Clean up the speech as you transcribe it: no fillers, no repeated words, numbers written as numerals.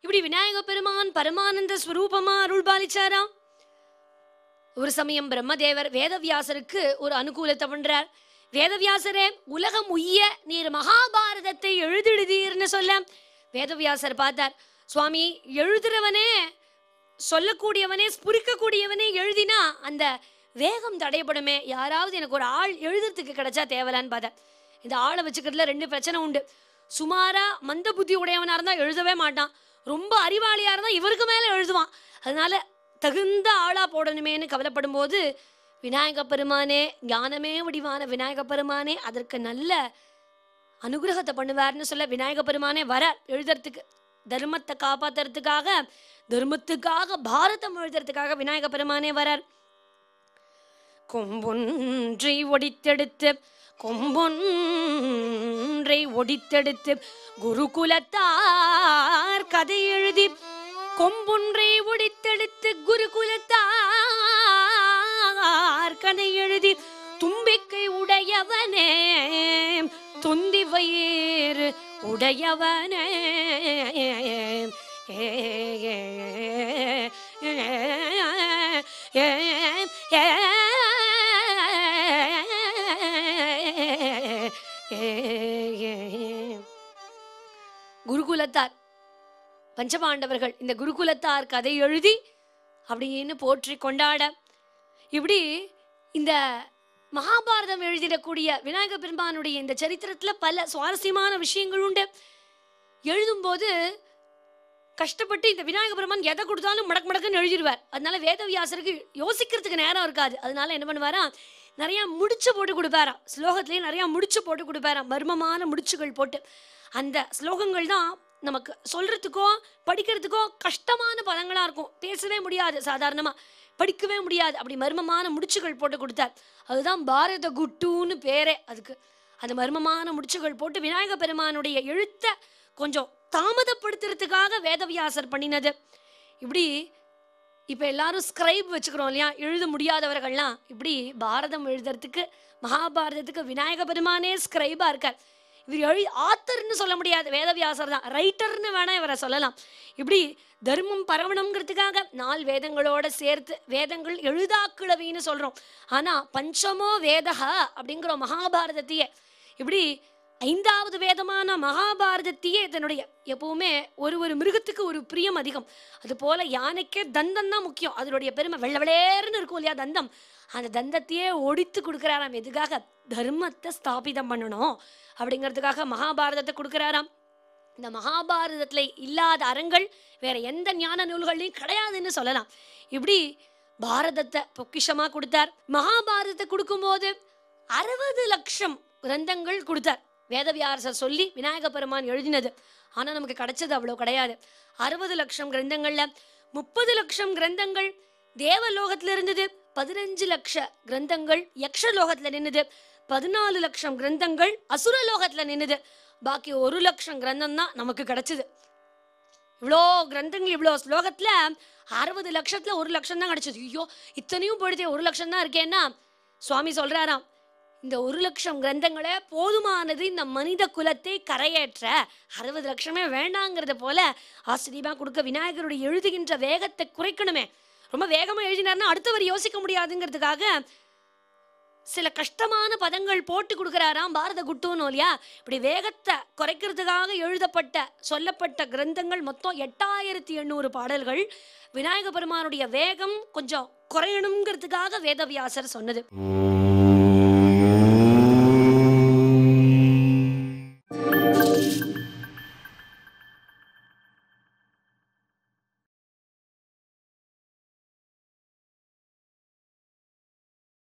இப்படி விநாயக பெருமான் பரமானந்த ஸ்வரூபமா அருள் பாலிச்சாராம். ஒரு சமயம் பிரம்மதேவர் வேதவியாசருக்கு ஒரு அனுகூலத்தை பண்றார். வேதவியாசரே, உலகம் உய்ய நீர் மகாபாரதத்தை எழுதிடுதீர்னு சொல்ல வேதவியாசர் பார்த்தார். சுவாமி, எழுதுறவனே, சொல்லக்கூடியவனே, ஸ்புரிக்கக்கூடியவனே எழுதினா அந்த வேகம் தடையப்படுமே, யாராவது எனக்கு ஒரு ஆள் எழுதுறதுக்கு கிடைச்சா தேவலான்னு பார்த்தேன். இந்த ஆளை வச்சுக்கிறதுல 2 பிரச்சனை உண்டு. சுமாரா மந்த புத்தி உடையவனா இருந்தா எழுதவே மாட்டான், ரொம்ப அறிவாளியா இருந்தா இவருக்கு மேல எழுதுவான். அதனால தகுந்த ஆளா போடணுமேன்னு கவலைப்படும் போது விநாயக பெருமானே, ஞானமே வடிவான விநாயக பெருமானே அதற்கு நல்ல அனுகிரகத்தை பண்ணுவார்னு சொல்ல விநாயக பெருமானே வர எழுதுறதுக்கு, தர்மத்தை காப்பாத்துறதுக்காக, தர்மத்துக்காக பாரதம் எழுதுறதுக்காக விநாயக பெருமானே வரார். கொம்பொன்றை ஒடித்தெடுத்து குருகுலத்தார் கதை எழுதி, கொம்பொன்றை ஒடித்தெடுத்து குருகுலத்தார் கதை எழுதி, தும்பிக்கை உடையவனே தொந்தி வயிறு உடையவனே குருகுலத்தார் பஞ்சபாண்டவர்கள் இந்த குருகுலத்தார் கதை எழுதி அப்படின்னு போற்றி கொண்டாட, இப்படி இந்த மகாபாரதம் எழுதிடக்கூடிய விநாயக பெருமானுடைய இந்த சரித்திரத்துல பல சுவாரஸ்யமான விஷயங்கள் உண்டு. எழுதும்போது கஷ்டப்பட்டு இந்த விநாயக பெருமான் எதை கொடுத்தாலும் மடக்குன்னு எழுதிடுவார். அதனால வேதவியாசருக்கு யோசிக்கிறதுக்கு நேரம் இருக்காது. அதனால என்ன பண்ணுவாரா, நிறைய முடிச்சு போட்டு கொடுப்பாராம். ஸ்லோகத்திலேயே நிறைய முடிச்சு போட்டு கொடுப்பாராம், மர்மமான முடிச்சுகள் போட்டு. அந்த ஸ்லோகங்கள் தான் நமக்கு சொல்றதுக்கோ படிக்கிறதுக்கோ கஷ்டமான பதங்களா இருக்கும், பேசவே முடியாது, சாதாரணமா படிக்கவே முடியாது. அப்படி மர்மமான முடிச்சுகள் போட்டு கொடுத்தார். அதுதான் பாரத குட்டுன்னு பேரே அதுக்கு. அந்த மர்மமான முடிச்சுகள் போட்டு விநாயக பெருமானுடைய எழுத்த கொஞ்சம் தாமதப்படுத்துறதுக்காக வேதவியாசர் பண்ணினது. இப்படி இப்ப எல்லாரும் ஸ்கிரைப் வச்சுக்கிறோம் இல்லையா, எழுத முடியாதவர்கள்லாம். இப்படி பாரதம் எழுதுறதுக்கு, மகாபாரதத்துக்கு விநாயக பெருமானே ஸ்கிரைபா இருக்கார். இவர் ஆத்தர்ன்னு சொல்ல முடியாது, வேதவியாசர் தான் ரைட்டர்னு வேணா இவரை சொல்லலாம். இப்படி தர்மம் பரவணுங்கிறதுக்காக 4 வேதங்களோட சேர்த்து, வேதங்கள் எழுதாக்கிழவின்னு சொல்றோம், ஆனா பஞ்சமோ வேதஹா அப்படிங்கிறோம் மகாபாரதத்தையே. இப்படி 5வது வேதமான மகாபாரதத்தையே தன்னுடைய, எப்பவுமே ஒரு மிருகத்துக்கு ஒரு பிரியம் அதிகம், அது போல யானைக்கே தந்தம் தான் முக்கியம். அதனுடைய பெருமை வெள்ள வெளேர்னு இருக்கும் இல்லையா தந்தம், அந்த தந்தத்தையே ஒடித்து கொடுக்குறாராம். எதுக்காக? தர்மத்தை ஸ்தாபிதம் பண்ணணும் அப்படிங்கிறதுக்காக மகாபாரதத்தை கொடுக்குறாராம். இந்த மகாபாரதத்துல இல்லாத அறங்கள் வேற எந்த ஞான நூல்கள்லையும் கிடையாதுன்னு சொல்லலாம். இப்படி பாரதத்தை பொக்கிஷமா கொடுத்தார். மகாபாரதத்தை கொடுக்கும்போது 60 லட்சம் கிரந்தங்கள் கொடுத்தார். வேதவியாசர் சொல்லி விநாயக பெருமான் எழுதினது. ஆனா நமக்கு கிடைச்சது அவ்வளவு கிடையாது. 60 லட்சம் கிரந்தங்கள்ல 30 லட்சம் கிரந்தங்கள் தேவலோகத்துல இருந்தது, 15 லட்ச கிரந்தங்கள் யக்ஷலோகத்துல நின்னுது, 14 லட்சம் கிரந்தங்கள் அசுரலோகத்துல நின்னுது. பாக்கி 1 லட்சம் கிரந்தம் தான் நமக்கு கிடைச்சது. இவ்வளோ கிரந்தங்கள், இவ்வளோ ஸ்லோகத்துல 60 லட்சத்துல 1 லட்சம் தான் கிடைச்சது. ஐயோ, இத்தனையும் போயிடுதே, 1 லட்சம் தான் இருக்கேன்னா சுவாமி சொல்றாராம், இந்த 1 லட்சம் கிரந்தங்களே போதுமானது இந்த மனித குலத்தை கரையேற்ற, 60 லட்சமே வேண்டாங்கிறத போல ஆச்சரியமா கொடுக்க. விநாயகருடைய எழுதுகின்ற வேகத்தை குறைக்கணுமே, ரொம்ப வேகமா எழுதினார்னா அடுத்தவர் யோசிக்க முடியாதுங்கிறதுக்காக சில கஷ்டமான பதங்கள் போட்டு கொடுக்குறாராம். பாரத குட்டுன்னு இல்லையா, இப்படி வேகத்தை குறைக்கிறதுக்காக எழுதப்பட்ட சொல்லப்பட்ட கிரந்தங்கள் மொத்தம் 8800 பாடல்கள். விநாயக பெருமானுடைய வேகம் கொஞ்சம் குறையணுங்கிறதுக்காக வேதவியாசர் சொன்னது.